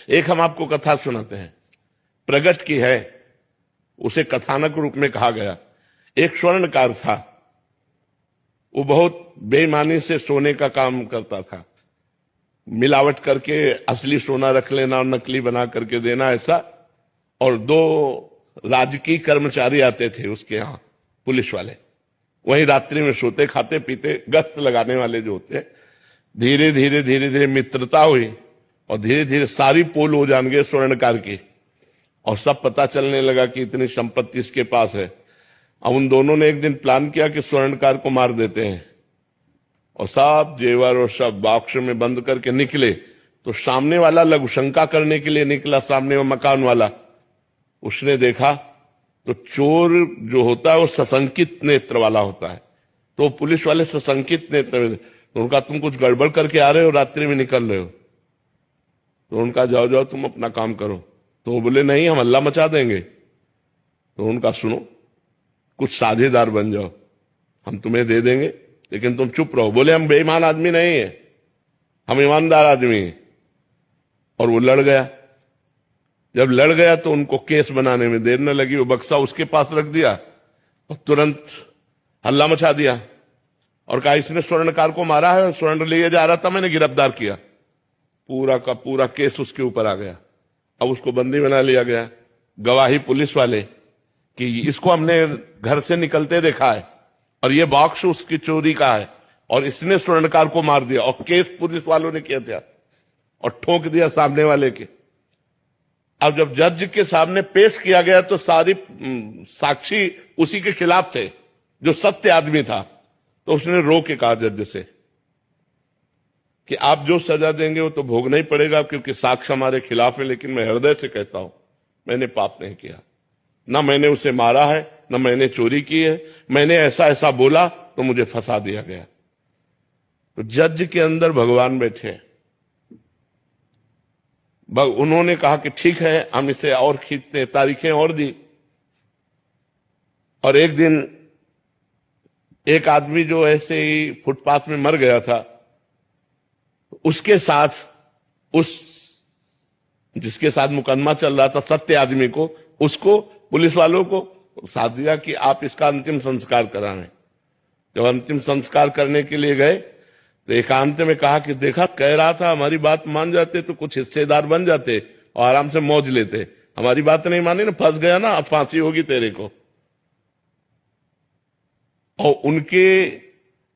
एक हम आपको कथा सुनाते हैं, प्रगट की है, उसे कथानक रूप में कहा गया। एक स्वर्णकार था, वो बहुत बेईमानी से सोने का काम करता था, मिलावट करके असली सोना रख लेना और नकली बना करके देना, ऐसा। और दो राजकीय कर्मचारी आते थे उसके यहां, पुलिस वाले, वहीं रात्रि में सोते खाते पीते गश्त लगाने वाले जो होते हैं। धीरे धीरे धीरे धीरे मित्रता हुई और धीरे धीरे सारी पोल हो जान गए स्वर्णकार की, और सब पता चलने लगा कि इतनी संपत्ति इसके पास है। अब उन दोनों ने एक दिन प्लान किया कि स्वर्णकार को मार देते हैं, और सब जेवर और सब बॉक्स में बंद करके निकले। तो सामने वाला लघुशंका करने के लिए निकला, सामने वो मकान वाला, उसने देखा तो चोर जो होता है वो सशंकित नेत्र वाला होता है, तो पुलिस वाले सशंकित नेत्र, तो उनका तुम कुछ गड़बड़ करके आ रहे हो, रात्रि में निकल रहे हो। तो उनका जाओ जाओ तुम अपना काम करो। तो वो बोले नहीं, हम हल्ला मचा देंगे। तो उनका सुनो, कुछ साझेदार बन जाओ, हम तुम्हें दे देंगे, लेकिन तुम चुप रहो। बोले हम बेईमान आदमी नहीं है, हम ईमानदार आदमी हैं। और वो लड़ गया। जब लड़ गया तो उनको केस बनाने में देर न लगी, वो बक्सा उसके पास रख दिया और तुरंत हल्ला मचा दिया और कहा इसने स्वर्णकार को मारा है, स्वर्ण लिए जा रहा था, मैंने गिरफ्तार किया। पूरा का पूरा केस उसके ऊपर आ गया। अब उसको बंदी बना लिया गया। गवाही पुलिस वाले कि इसको हमने घर से निकलते देखा है और ये बॉक्स उसकी चोरी का है और इसने स्वर्णकार को मार दिया, और केस पुलिस वालों ने किया था और ठोक दिया सामने वाले के। अब जब जज के सामने पेश किया गया तो सारी साक्षी उसी के खिलाफ थे, जो सत्य आदमी था। तो उसने रो के कहा जज से कि आप जो सजा देंगे वो तो भोगना ही पड़ेगा, क्योंकि साक्ष्य हमारे खिलाफ है, लेकिन मैं हृदय से कहता हूं मैंने पाप नहीं किया, ना मैंने उसे मारा है, ना मैंने चोरी की है। मैंने ऐसा ऐसा बोला तो मुझे फंसा दिया गया। तो जज के अंदर भगवान बैठे। उन्होंने कहा कि ठीक है, हम इसे और खींचते हैं, तारीखें और दी। और एक दिन एक आदमी जो ऐसे ही फुटपाथ में मर गया था, उसके साथ, उस जिसके साथ मुकदमा चल रहा था, सत्य आदमी को, उसको पुलिस वालों को साथ दिया कि आप इसका अंतिम संस्कार कराएं। जब अंतिम संस्कार करने के लिए गए तो एकांत में कहा कि देखा, कह रहा था हमारी बात मान जाते तो कुछ हिस्सेदार बन जाते और आराम से मौज लेते, हमारी बात नहीं मानी ना, फंस गया ना, अब फांसी होगी तेरे को। और उनके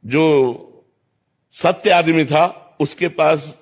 जो सत्य आदमी था उसके पास